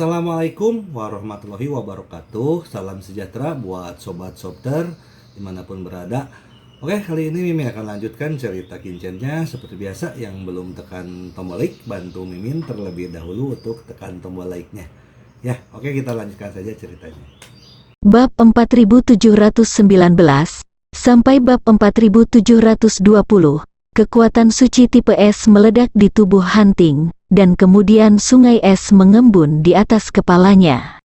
Assalamualaikum warahmatullahi wabarakatuh. Salam sejahtera buat sobat sobter dimanapun berada. Oke, kali ini Mimin akan lanjutkan cerita kincennya. Seperti biasa, yang belum tekan tombol like, bantu Mimin terlebih dahulu untuk tekan tombol like-nya. Ya, oke, kita lanjutkan saja ceritanya. Bab 4719 sampai bab 4720. Kekuatan suci tipe es meledak di tubuh Hunting, dan kemudian sungai es mengembun di atas kepalanya.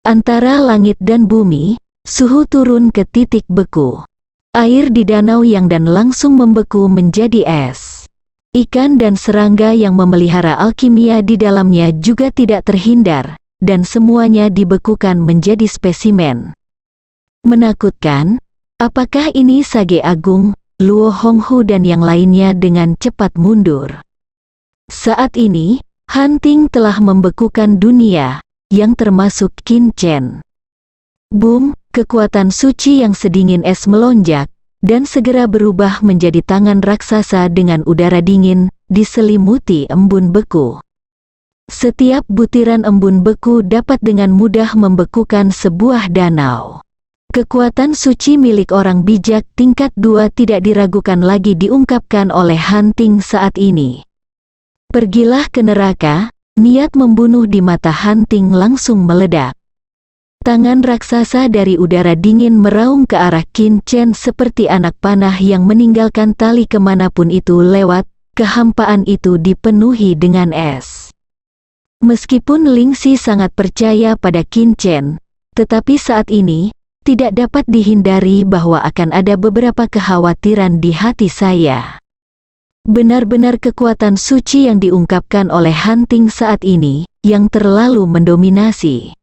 Antara langit dan bumi, suhu turun ke titik beku. Air di danau yang dan langsung membeku menjadi es. Ikan dan serangga yang memelihara alkimia di dalamnya juga tidak terhindar, dan semuanya dibekukan menjadi spesimen. Menakutkan, apakah ini Sage Agung, Luo Honghu dan yang lainnya dengan cepat mundur. Saat ini, Hunting telah membekukan dunia, yang termasuk Qin Chen. Boom, kekuatan suci yang sedingin es melonjak, dan segera berubah menjadi tangan raksasa dengan udara dingin, diselimuti embun beku. Setiap butiran embun beku dapat dengan mudah membekukan sebuah danau. Kekuatan suci milik orang bijak tingkat 2 tidak diragukan lagi diungkapkan oleh Hunting saat ini. Pergilah ke neraka, niat membunuh di mata Hunting langsung meledak. Tangan raksasa dari udara dingin meraung ke arah Qin Chen seperti anak panah yang meninggalkan tali kemanapun itu lewat, kehampaan itu dipenuhi dengan es. Meskipun Ling Xi sangat percaya pada Qin Chen, tetapi saat ini, tidak dapat dihindari bahwa akan ada beberapa kekhawatiran di hati saya. Benar-benar kekuatan suci yang diungkapkan oleh Hunting saat ini, yang terlalu mendominasi.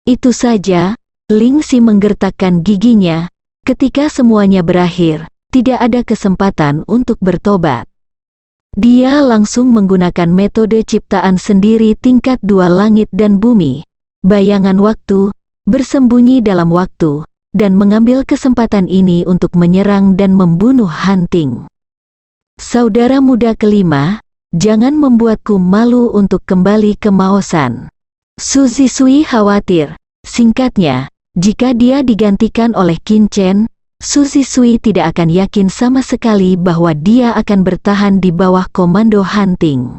Itu saja, Ling Xi menggertakkan giginya, ketika semuanya berakhir, tidak ada kesempatan untuk bertobat. Dia langsung menggunakan metode ciptaan sendiri tingkat 2 langit dan bumi, bayangan waktu, bersembunyi dalam waktu, dan mengambil kesempatan ini untuk menyerang dan membunuh Hunting. Saudara muda kelima, jangan membuatku malu untuk kembali ke Maosan. Su Zisui khawatir, singkatnya, jika dia digantikan oleh Qin Chen, Su Zisui tidak akan yakin sama sekali bahwa dia akan bertahan di bawah komando Hunting.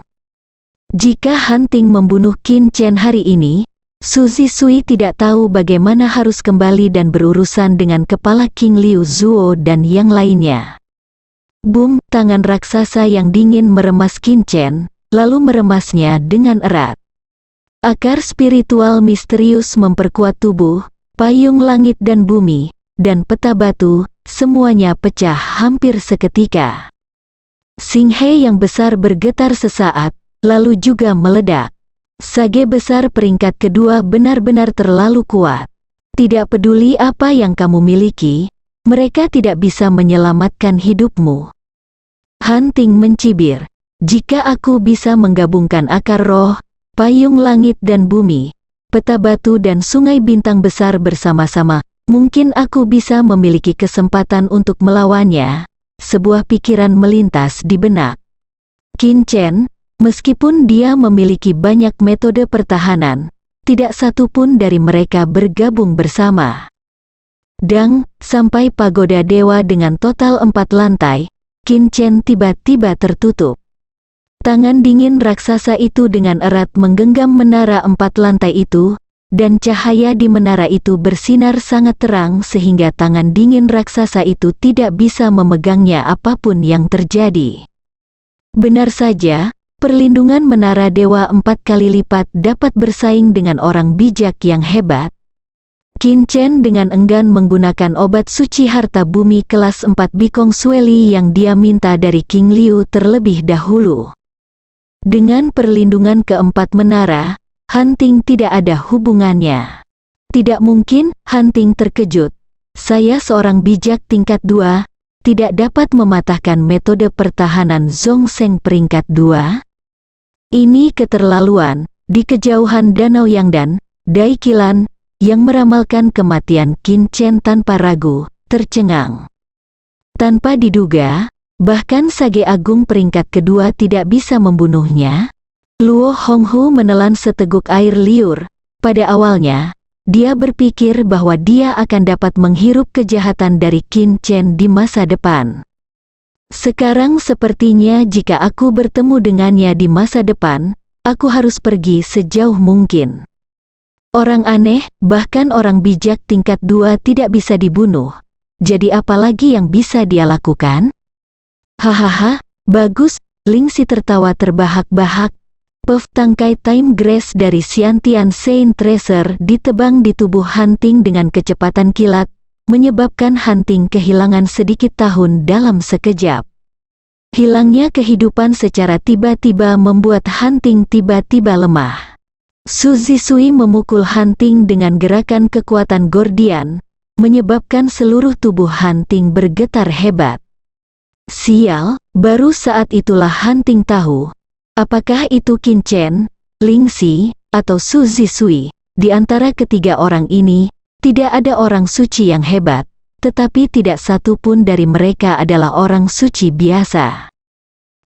Jika Hunting membunuh Qin Chen hari ini, Su Zisui tidak tahu bagaimana harus kembali dan berurusan dengan kepala King Liu Zuo dan yang lainnya. Boom, tangan raksasa yang dingin meremas Qin Chen, lalu meremasnya dengan erat. Akar spiritual misterius memperkuat tubuh, payung langit dan bumi, dan peta batu, semuanya pecah hampir seketika. Xinghe yang besar bergetar sesaat, lalu juga meledak. Sage besar peringkat kedua benar-benar terlalu kuat. Tidak peduli apa yang kamu miliki, mereka tidak bisa menyelamatkan hidupmu. Hunting mencibir, jika aku bisa menggabungkan akar roh, payung langit dan bumi, peta batu dan sungai bintang besar bersama-sama, mungkin aku bisa memiliki kesempatan untuk melawannya. Sebuah pikiran melintas di benak Qin Chen, meskipun dia memiliki banyak metode pertahanan, tidak satu pun dari mereka bergabung bersama. Dang, sampai pagoda dewa dengan total 4 lantai, Qin Chen tiba-tiba tertutup. Tangan dingin raksasa itu dengan erat menggenggam menara 4 lantai itu, dan cahaya di menara itu bersinar sangat terang sehingga tangan dingin raksasa itu tidak bisa memegangnya apapun yang terjadi. Benar saja, perlindungan menara dewa 4 kali lipat dapat bersaing dengan orang bijak yang hebat. Qin Chen dengan enggan menggunakan obat suci harta bumi kelas 4 Bikong Sueli yang dia minta dari King Liu terlebih dahulu. Dengan perlindungan keempat menara, Hunting tidak ada hubungannya. Tidak mungkin, Hunting terkejut. Saya seorang bijak tingkat 2, tidak dapat mematahkan metode pertahanan Zhongzheng peringkat 2. Ini keterlaluan. Di kejauhan Danau Yangdan, Dai Qilan, yang meramalkan kematian Qin Chen tanpa ragu, tercengang. Tanpa diduga, bahkan Sage Agung peringkat kedua tidak bisa membunuhnya. Luo Honghu menelan seteguk air liur. Pada awalnya, dia berpikir bahwa dia akan dapat menghirup kejahatan dari Qin Chen di masa depan. Sekarang sepertinya jika aku bertemu dengannya di masa depan, aku harus pergi sejauh mungkin. Orang aneh, bahkan orang bijak tingkat 2 tidak bisa dibunuh. Jadi apa lagi yang bisa dia lakukan? Hahaha, bagus, Lingxi tertawa terbahak-bahak. Puff tangkai time grace dari Xiantian Saint Tracer ditebang di tubuh Hunting dengan kecepatan kilat, menyebabkan Hunting kehilangan sedikit tahun dalam sekejap. Hilangnya kehidupan secara tiba-tiba membuat Hunting tiba-tiba lemah. Su Zisui memukul Hunting dengan gerakan kekuatan Gordian, menyebabkan seluruh tubuh Hunting bergetar hebat. Sial, baru saat itulah Hunting tahu. Apakah itu Qin Chen, Lingxi, atau Su Zisui? Di antara ketiga orang ini, tidak ada orang suci yang hebat, tetapi tidak satu pun dari mereka adalah orang suci biasa.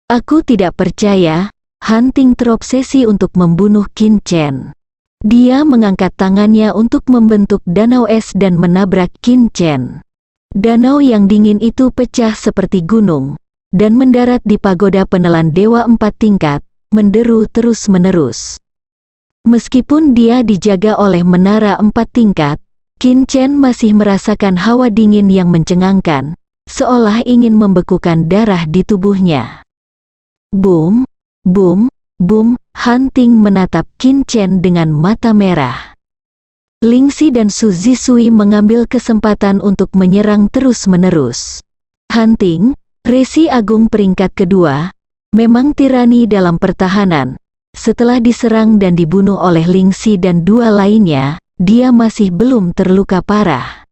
Aku tidak percaya, Hunting terobsesi untuk membunuh Qin Chen. Dia mengangkat tangannya untuk membentuk danau es dan menabrak Qin Chen. Danau yang dingin itu pecah seperti gunung, dan mendarat di pagoda penelan dewa 4 tingkat, menderu terus-menerus. Meskipun dia dijaga oleh menara 4 tingkat, Qin Chen masih merasakan hawa dingin yang mencengangkan, seolah ingin membekukan darah di tubuhnya. Boom, boom, boom, Hunting menatap Qin Chen dengan mata merah. Lingxi dan Su Zisui mengambil kesempatan untuk menyerang terus-menerus. Hunting, Resi Agung peringkat kedua, memang tirani dalam pertahanan. Setelah diserang dan dibunuh oleh Lingxi dan 2 lainnya, dia masih belum terluka parah.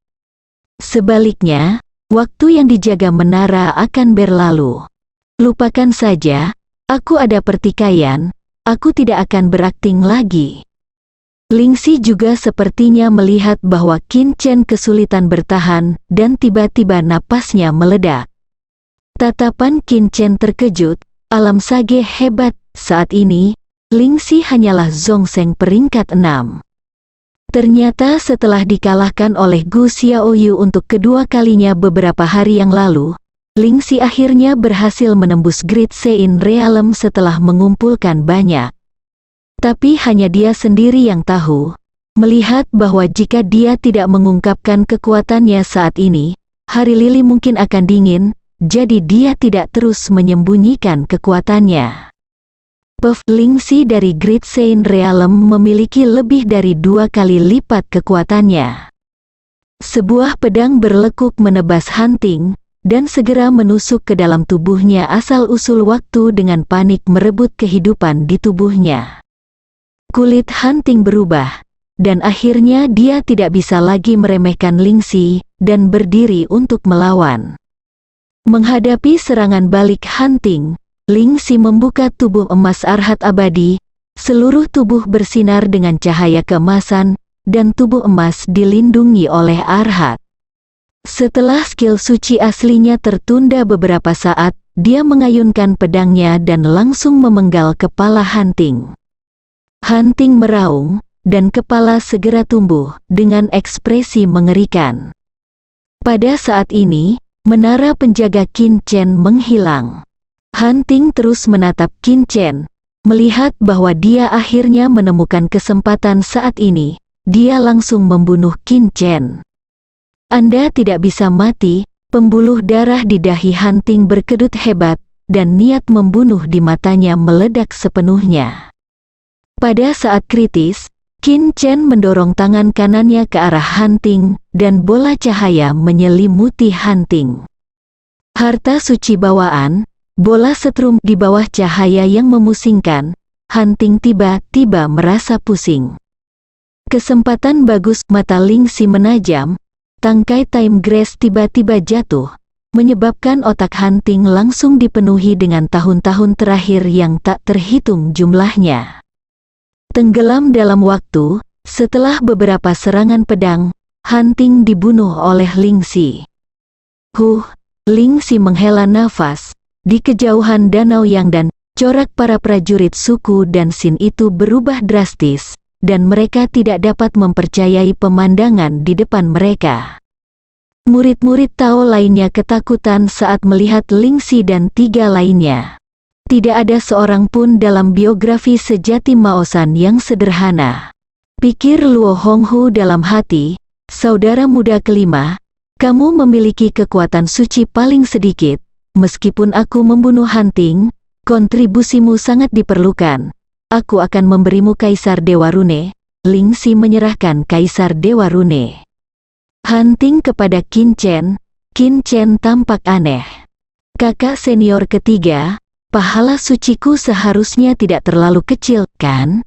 Sebaliknya, waktu yang dijaga menara akan berlalu. Lupakan saja, aku ada pertikaian, aku tidak akan berakting lagi. Lingxi juga sepertinya melihat bahwa Qin Chen kesulitan bertahan dan tiba-tiba napasnya meledak. Tatapan Qin Chen terkejut, alam sage hebat, saat ini, Lingxi hanyalah Zhongsheng peringkat 6. Ternyata setelah dikalahkan oleh Gu Xiaoyu untuk kedua kalinya beberapa hari yang lalu, Lingxi akhirnya berhasil menembus Great Sein Realm setelah mengumpulkan banyak. Tapi hanya dia sendiri yang tahu, melihat bahwa jika dia tidak mengungkapkan kekuatannya saat ini, hari lili mungkin akan dingin, jadi dia tidak terus menyembunyikan kekuatannya. Puff Lingxi dari Great Sein Realm memiliki lebih dari 2 kali lipat kekuatannya. Sebuah pedang berlekuk menebas Hunting, dan segera menusuk ke dalam tubuhnya asal-usul waktu dengan panik merebut kehidupan di tubuhnya. Kulit Hunting berubah, dan akhirnya dia tidak bisa lagi meremehkan Lingxi, dan berdiri untuk melawan. Menghadapi serangan balik Hunting, Lingxi membuka tubuh emas Arhat abadi, seluruh tubuh bersinar dengan cahaya keemasan, dan tubuh emas dilindungi oleh Arhat. Setelah skill suci aslinya tertunda beberapa saat, dia mengayunkan pedangnya dan langsung memenggal kepala Hunting. Hunting meraung, dan kepala segera tumbuh dengan ekspresi mengerikan. Pada saat ini, menara penjaga Qin Chen menghilang. Hunting terus menatap Qin Chen, melihat bahwa dia akhirnya menemukan kesempatan saat ini. Dia langsung membunuh Qin Chen. Anda tidak bisa mati, pembuluh darah di dahi Hunting berkedut hebat, dan niat membunuh di matanya meledak sepenuhnya. Pada saat kritis, Qin Chen mendorong tangan kanannya ke arah Hunting, dan bola cahaya menyelimuti Hunting. Harta suci bawaan, bola setrum di bawah cahaya yang memusingkan, Hunting tiba-tiba merasa pusing. Kesempatan bagus, mata Lingxi menajam, tangkai time grace tiba-tiba jatuh, menyebabkan otak Hunting langsung dipenuhi dengan tahun-tahun terakhir yang tak terhitung jumlahnya. Tenggelam dalam waktu, setelah beberapa serangan pedang, Hunting dibunuh oleh Lingxi. Lingxi menghela nafas, di kejauhan Danau Yang dan Corak para prajurit suku dan Sin itu berubah drastis, dan mereka tidak dapat mempercayai pemandangan di depan mereka. Murid-murid Tao lainnya ketakutan saat melihat Lingxi dan 3 lainnya. Tidak ada seorang pun dalam biografi sejati Maosan yang sederhana. Pikir Luo Honghu dalam hati, saudara muda kelima, kamu memiliki kekuatan suci paling sedikit, meskipun aku membunuh Hanting, kontribusimu sangat diperlukan. Aku akan memberimu Kaisar Dewa Rune. Lingxi menyerahkan Kaisar Dewa Rune Hanting kepada Qin Chen. Qin Chen tampak aneh. Kakak senior ketiga, pahala suciku seharusnya tidak terlalu kecil, kan?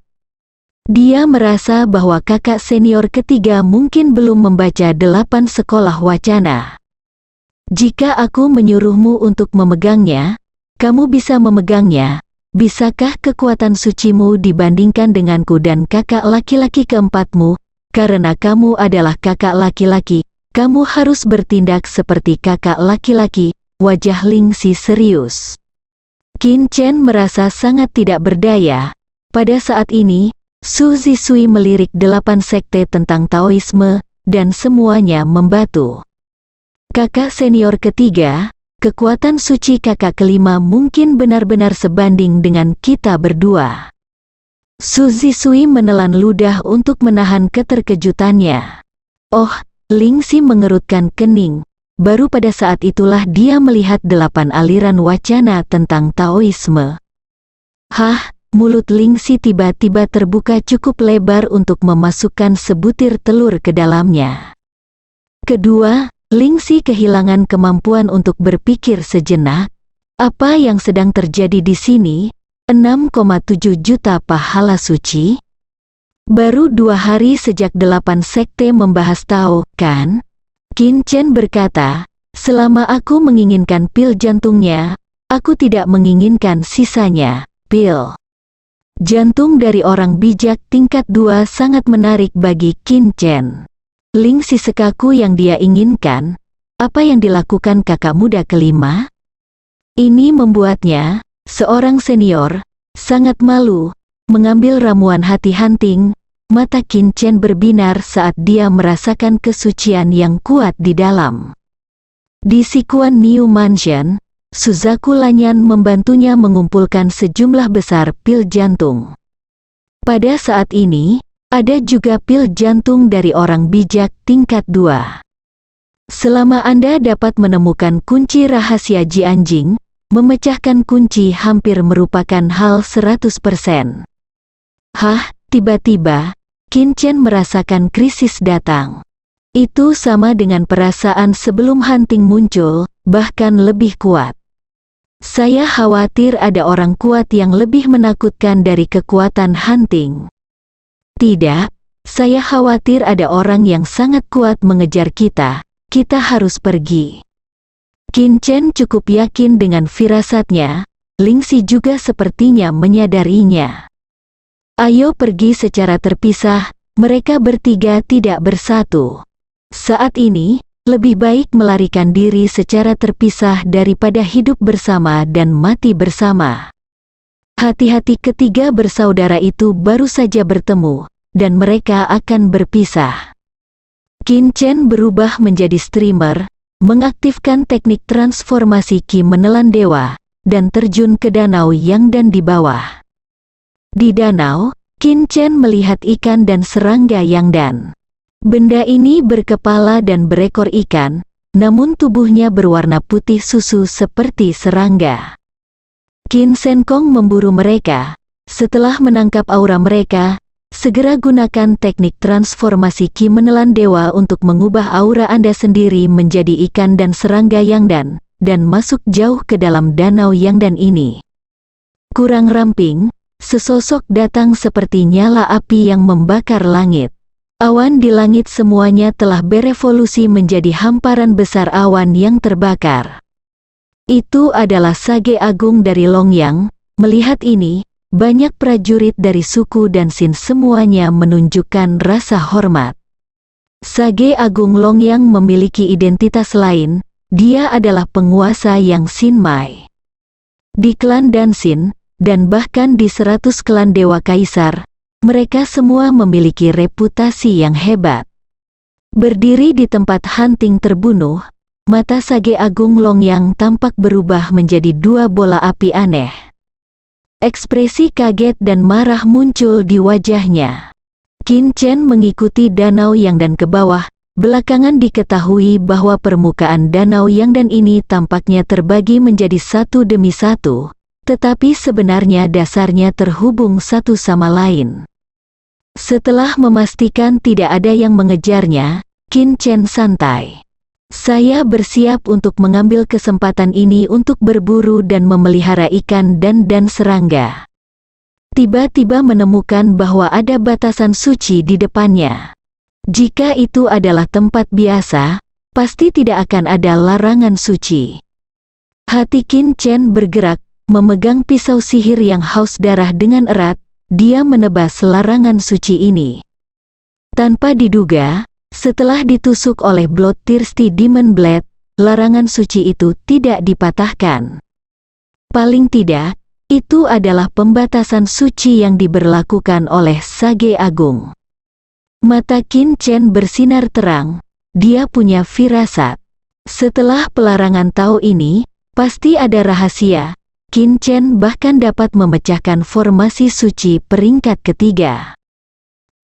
Dia merasa bahwa kakak senior ketiga mungkin belum membaca 8 sekolah wacana. Jika aku menyuruhmu untuk memegangnya, kamu bisa memegangnya. Bisakah kekuatan sucimu dibandingkan denganku dan kakak laki-laki keempatmu? Karena kamu adalah kakak laki-laki, kamu harus bertindak seperti kakak laki-laki. Wajah Lingxi serius. Qin Chen merasa sangat tidak berdaya. Pada saat ini, Su Zisui melirik 8 sekte tentang Taoisme, dan semuanya membatu. Kakak senior ketiga, kekuatan suci kakak kelima mungkin benar-benar sebanding dengan kita berdua. Su Zisui menelan ludah untuk menahan keterkejutannya. Oh, Lingxi mengerutkan kening. Baru pada saat itulah dia melihat 8 aliran wacana tentang Taoisme. Hah, mulut Lingxi tiba-tiba terbuka cukup lebar untuk memasukkan sebutir telur ke dalamnya. Kedua, Lingxi kehilangan kemampuan untuk berpikir sejenak. Apa yang sedang terjadi di sini? 6,7 juta pahala suci? Baru 2 hari sejak 8 sekte membahas Tao, kan? Qin Chen berkata, selama aku menginginkan pil jantungnya, aku tidak menginginkan sisanya. Pil jantung dari orang bijak tingkat 2 sangat menarik bagi Qin Chen. Lingxi sekaku yang dia inginkan, apa yang dilakukan kakak muda kelima? Ini membuatnya, seorang senior, sangat malu, mengambil ramuan hati Hanting. Mata Qin Chen berbinar saat dia merasakan kesucian yang kuat di dalam. Di Sichuan New Mansion, Suzaku Lanyan membantunya mengumpulkan sejumlah besar pil jantung. Pada saat ini, ada juga pil jantung dari orang bijak tingkat 2. Selama Anda dapat menemukan kunci rahasia Ji Anjing, memecahkan kunci hampir merupakan hal 100%. Hah? Tiba-tiba, Qin Chen merasakan krisis datang. Itu sama dengan perasaan sebelum Hanting muncul, bahkan lebih kuat. Saya khawatir ada orang kuat yang lebih menakutkan dari kekuatan Hanting. Tidak, saya khawatir ada orang yang sangat kuat mengejar kita. Kita harus pergi. Qin Chen cukup yakin dengan firasatnya. Lingxi juga sepertinya menyadarinya. Ayo pergi secara terpisah, mereka bertiga tidak bersatu. Saat ini, lebih baik melarikan diri secara terpisah daripada hidup bersama dan mati bersama. Hati-hati, ketiga bersaudara itu baru saja bertemu, dan mereka akan berpisah. Qin Chen berubah menjadi streamer, mengaktifkan teknik transformasi Qi menelan dewa, dan terjun ke danau Yangdan di bawah. Di danau, Qin Chen melihat ikan dan serangga Yangdan. Benda ini berkepala dan berekor ikan, namun tubuhnya berwarna putih susu seperti serangga. Qin Shenkong memburu mereka. Setelah menangkap aura mereka, segera gunakan teknik transformasi Qi menelan dewa untuk mengubah aura Anda sendiri menjadi ikan dan serangga Yangdan, dan masuk jauh ke dalam danau Yangdan ini. Kurang ramping, sesosok datang seperti nyala api yang membakar langit. Awan di langit semuanya telah berevolusi menjadi hamparan besar awan yang terbakar. Itu adalah Sage Agung dari Longyang. Melihat ini, banyak prajurit dari suku dan Sin semuanya menunjukkan rasa hormat. Sage Agung Longyang memiliki identitas lain, dia adalah penguasa yang Sin Mai. Di klan dan Sin, dan bahkan di 100 klan Dewa Kaisar, mereka semua memiliki reputasi yang hebat. Berdiri di tempat hunting terbunuh, mata Sage Agung Longyang tampak berubah menjadi dua bola api aneh. Ekspresi kaget dan marah muncul di wajahnya. Qin Chen mengikuti Danau Yangdan ke bawah. Belakangan diketahui bahwa permukaan Danau Yangdan ini tampaknya terbagi menjadi satu demi satu, tetapi sebenarnya dasarnya terhubung satu sama lain. Setelah memastikan tidak ada yang mengejarnya, Qin Chen santai. Saya bersiap untuk mengambil kesempatan ini untuk berburu dan memelihara ikan dan serangga. Tiba-tiba menemukan bahwa ada batasan suci di depannya. Jika itu adalah tempat biasa, pasti tidak akan ada larangan suci. Hati Qin Chen bergerak, memegang pisau sihir yang haus darah dengan erat, dia menebas larangan suci ini. Tanpa diduga, setelah ditusuk oleh Bloodthirsty Demon Blade, larangan suci itu tidak dipatahkan. Paling tidak, itu adalah pembatasan suci yang diberlakukan oleh Sage Agung. Mata Qin Chen bersinar terang, dia punya firasat. Setelah pelarangan Tao ini, pasti ada rahasia. Qin Chen bahkan dapat memecahkan formasi suci peringkat ketiga.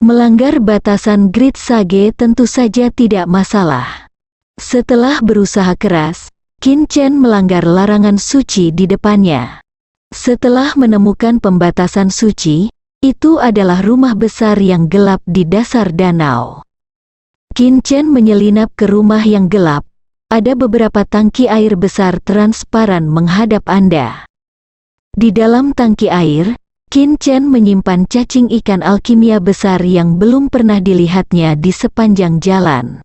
Melanggar batasan Grid Sage tentu saja tidak masalah. Setelah berusaha keras, Qin Chen melanggar larangan suci di depannya. Setelah menemukan pembatasan suci, itu adalah rumah besar yang gelap di dasar danau. Qin Chen menyelinap ke rumah yang gelap. Ada beberapa tangki air besar transparan menghadap Anda. Di dalam tangki air, Qin Chen menyimpan cacing ikan alkimia besar yang belum pernah dilihatnya di sepanjang jalan.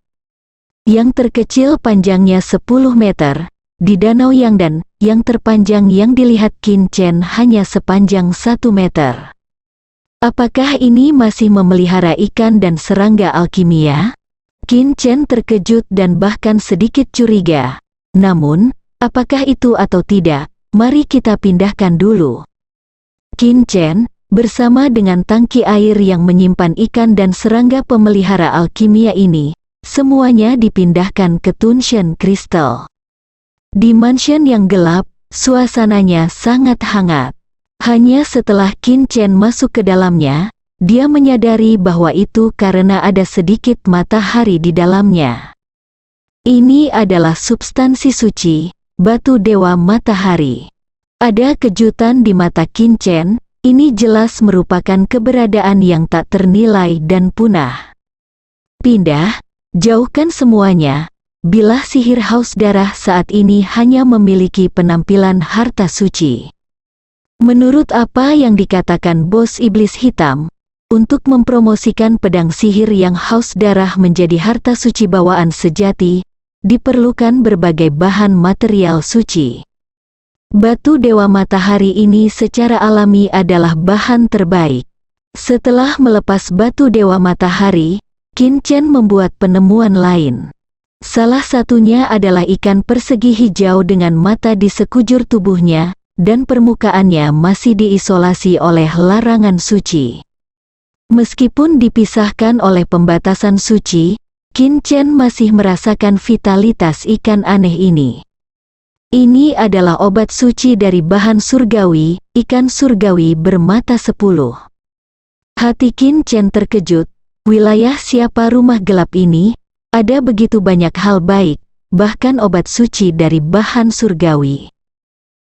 Yang terkecil panjangnya 10 meter, di Danau Yangdan, yang terpanjang yang dilihat Qin Chen hanya sepanjang 1 meter. Apakah ini masih memelihara ikan dan serangga alkimia? Qin Chen terkejut dan bahkan sedikit curiga. Namun, apakah itu atau tidak, mari kita pindahkan dulu. Qin Chen, bersama dengan tangki air yang menyimpan ikan dan serangga pemelihara alkimia ini, semuanya dipindahkan ke Tunshan Crystal. Di mansion yang gelap, suasananya sangat hangat. Hanya setelah Qin Chen masuk ke dalamnya, dia menyadari bahwa itu karena ada sedikit matahari di dalamnya. Ini adalah substansi suci, batu dewa matahari. Ada kejutan di mata Qin Chen, ini jelas merupakan keberadaan yang tak ternilai dan punah. Pindah, jauhkan semuanya, bilah sihir haus darah saat ini hanya memiliki penampilan harta suci. Menurut apa yang dikatakan bos iblis hitam, untuk mempromosikan pedang sihir yang haus darah menjadi harta suci bawaan sejati, diperlukan berbagai bahan material suci. Batu dewa matahari ini secara alami adalah bahan terbaik. Setelah melepas batu dewa matahari, Qin Chen membuat penemuan lain. Salah satunya adalah ikan persegi hijau dengan mata di sekujur tubuhnya, dan permukaannya masih diisolasi oleh larangan suci. Meskipun dipisahkan oleh pembatasan suci, Qin Chen masih merasakan vitalitas ikan aneh ini. Ini adalah obat suci dari bahan surgawi, ikan surgawi bermata 10. Hati Qin Chen terkejut, wilayah siapa rumah gelap ini, ada begitu banyak hal baik, bahkan obat suci dari bahan surgawi.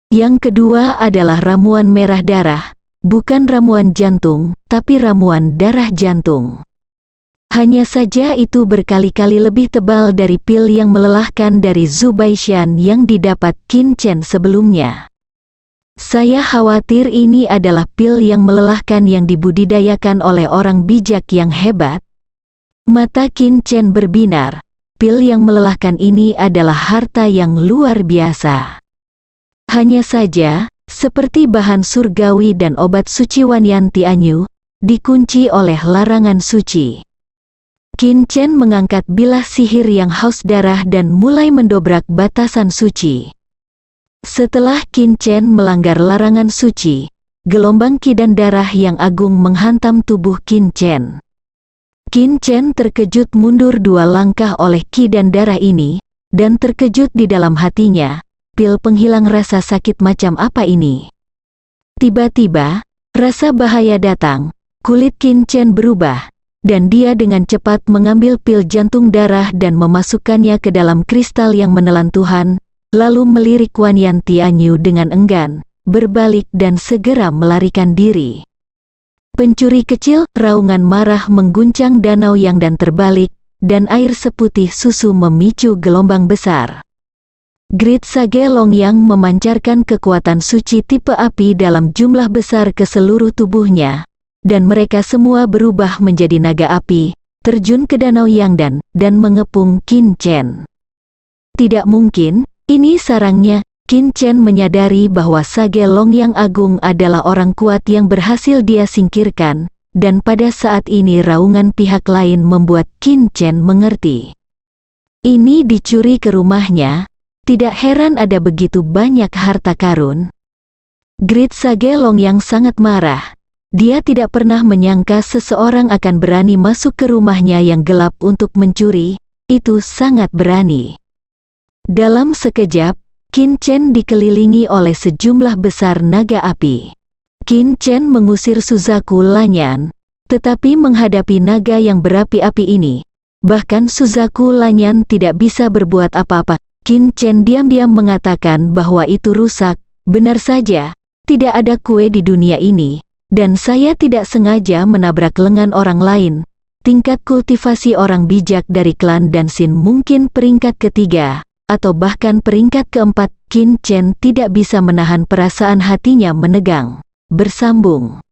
Yang kedua adalah ramuan merah darah, bukan ramuan jantung, tapi ramuan darah jantung. Hanya saja itu berkali-kali lebih tebal dari pil yang melelahkan dari Zubaishan yang didapat Qin Chen sebelumnya. Saya khawatir ini adalah pil yang melelahkan yang dibudidayakan oleh orang bijak yang hebat. Mata Qin Chen berbinar, pil yang melelahkan ini adalah harta yang luar biasa. Hanya saja, seperti bahan surgawi dan obat suci Wanyan Tianyu, dikunci oleh larangan suci. Qin Chen mengangkat bilah sihir yang haus darah dan mulai mendobrak batasan suci. Setelah Qin Chen melanggar larangan suci, gelombang ki dan darah yang agung menghantam tubuh Qin Chen. Qin Chen terkejut mundur 2 langkah oleh ki dan darah ini, dan terkejut di dalam hatinya, pil penghilang rasa sakit macam apa ini? Tiba-tiba, rasa bahaya datang, kulit Qin Chen berubah, dan dia dengan cepat mengambil pil jantung darah dan memasukkannya ke dalam kristal yang menelan Tuhan, lalu melirik Wan Yan Tianyu dengan enggan, berbalik dan segera melarikan diri. Pencuri kecil, raungan marah mengguncang danau yang dan terbalik, dan air seputih susu memicu gelombang besar. Grid Sage Longyang memancarkan kekuatan suci tipe api dalam jumlah besar ke seluruh tubuhnya, dan mereka semua berubah menjadi naga api, terjun ke danau Yangdan, dan mengepung Qin Chen. Tidak mungkin, ini sarangnya. Qin Chen menyadari bahwa Sage Longyang Agung adalah orang kuat yang berhasil dia singkirkan, dan pada saat ini raungan pihak lain membuat Qin Chen mengerti. Ini dicuri ke rumahnya, tidak heran ada begitu banyak harta karun. Grid Sage Longyang sangat marah. Dia tidak pernah menyangka seseorang akan berani masuk ke rumahnya yang gelap untuk mencuri, itu sangat berani. Dalam sekejap, Qin Chen dikelilingi oleh sejumlah besar naga api. Qin Chen mengusir Suzaku Lanyan, tetapi menghadapi naga yang berapi-api ini, bahkan Suzaku Lanyan tidak bisa berbuat apa-apa. Qin Chen diam-diam mengatakan bahwa itu rusak. Benar saja, tidak ada kue di dunia ini, dan saya tidak sengaja menabrak lengan orang lain. Tingkat kultivasi orang bijak dari klan Dansin mungkin peringkat ketiga, atau bahkan peringkat keempat. Qin Chen tidak bisa menahan perasaan hatinya menegang. Bersambung.